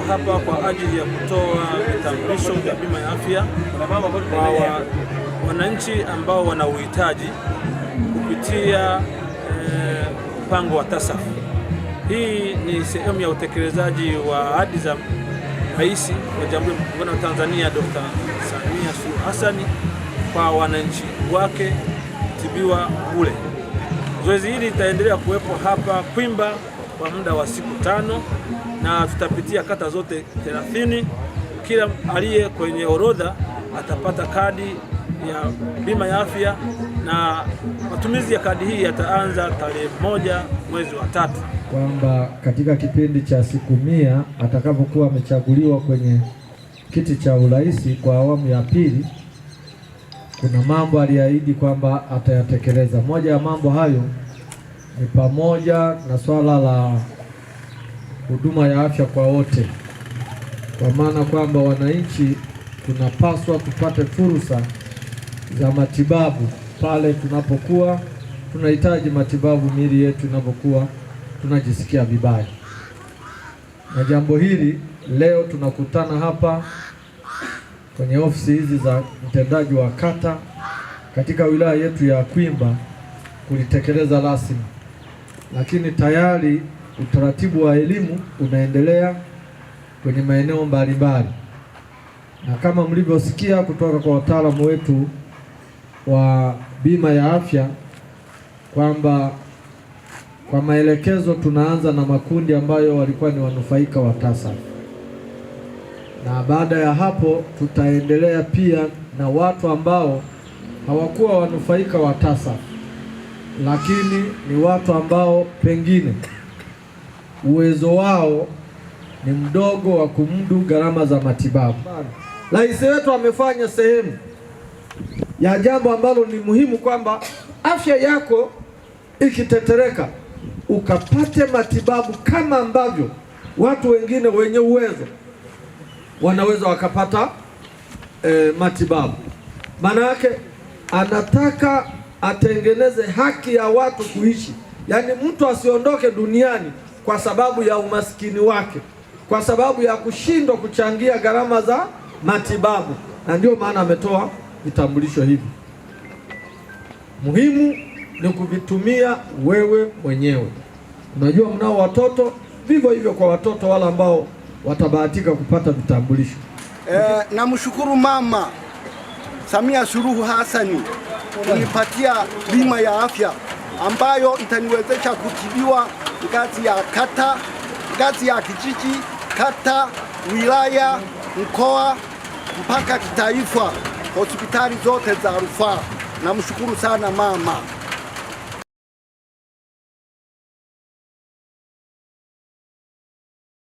hapa kwa ajili ya kutoa vitambulisho vya bima ya afya kwa wananchi ambao wana uhitaji kupitia mpango wa TASAF. Hii ni sehemu ya utekelezaji wa ahadi za Rais wa Jamhuri ya Muungano wa Tanzania Dr. Samia Suluhu Hassan kwa wananchi wake kutibiwa bure. Zoezi hili litaendelea kuwepo hapa Kwimba kwa muda wa siku 5 na tutapitia kata zote 30. Kila aliye kwenye orodha atapata kadi ya bima ya afya na matumizi ya kadi hii yataanza tarehe 1 mwezi wa 3. Kwamba katika kipindi cha siku 100 atakapokuwa amechaguliwa kwenye kiti cha urais kwa awamu ya pili, kuna mambo aliahidi kwamba atayatekeleza. Moja ya mambo hayo ni pamoja na swala la huduma ya afya kwa wote, kwa maana kwamba wananchi tunapaswa tupate fursa za matibabu pale tunapokuwa tunahitaji matibabu, miili yetu inapokuwa tunajisikia vibaya. Na jambo hili leo tunakutana hapa kwenye ofisi hizi za mtendaji wa kata katika wilaya yetu ya Kwimba kulitekeleza rasmi, lakini tayari utaratibu wa elimu unaendelea kwenye maeneo mbalimbali, na kama mlivyosikia kutoka kwa wataalamu wetu wa bima ya afya kwamba kwa maelekezo tunaanza na makundi ambayo walikuwa ni wanufaika wa TASAF, na baada ya hapo tutaendelea pia na watu ambao hawakuwa wanufaika wa TASAF, lakini ni watu ambao pengine uwezo wao ni mdogo wa kumudu gharama za matibabu. Rais wetu amefanya sehemu ya jambo ambalo ni muhimu, kwamba afya yako ikitetereka ukapate matibabu kama ambavyo watu wengine wenye uwezo wanaweza wakapata matibabu. Maana yake anataka atengeneze haki ya watu kuishi, yaani mtu asiondoke duniani kwa sababu ya umaskini wake, kwa sababu ya kushindwa kuchangia gharama za matibabu. Na ndio maana ametoa vitambulisho hivi. Muhimu ni kuvitumia wewe mwenyewe. Unajua mnao watoto, vivyo hivyo kwa watoto wale ambao watabahatika kupata vitambulisho. Namshukuru Mama Samia Suluhu Hassan kunipatia bima ya afya ambayo itaniwezesha kutibiwa ngazi ya kata, ngazi ya kijiji, kata, wilaya, mkoa mpaka kitaifa, hospitali zote za rufaa. Namshukuru sana mama.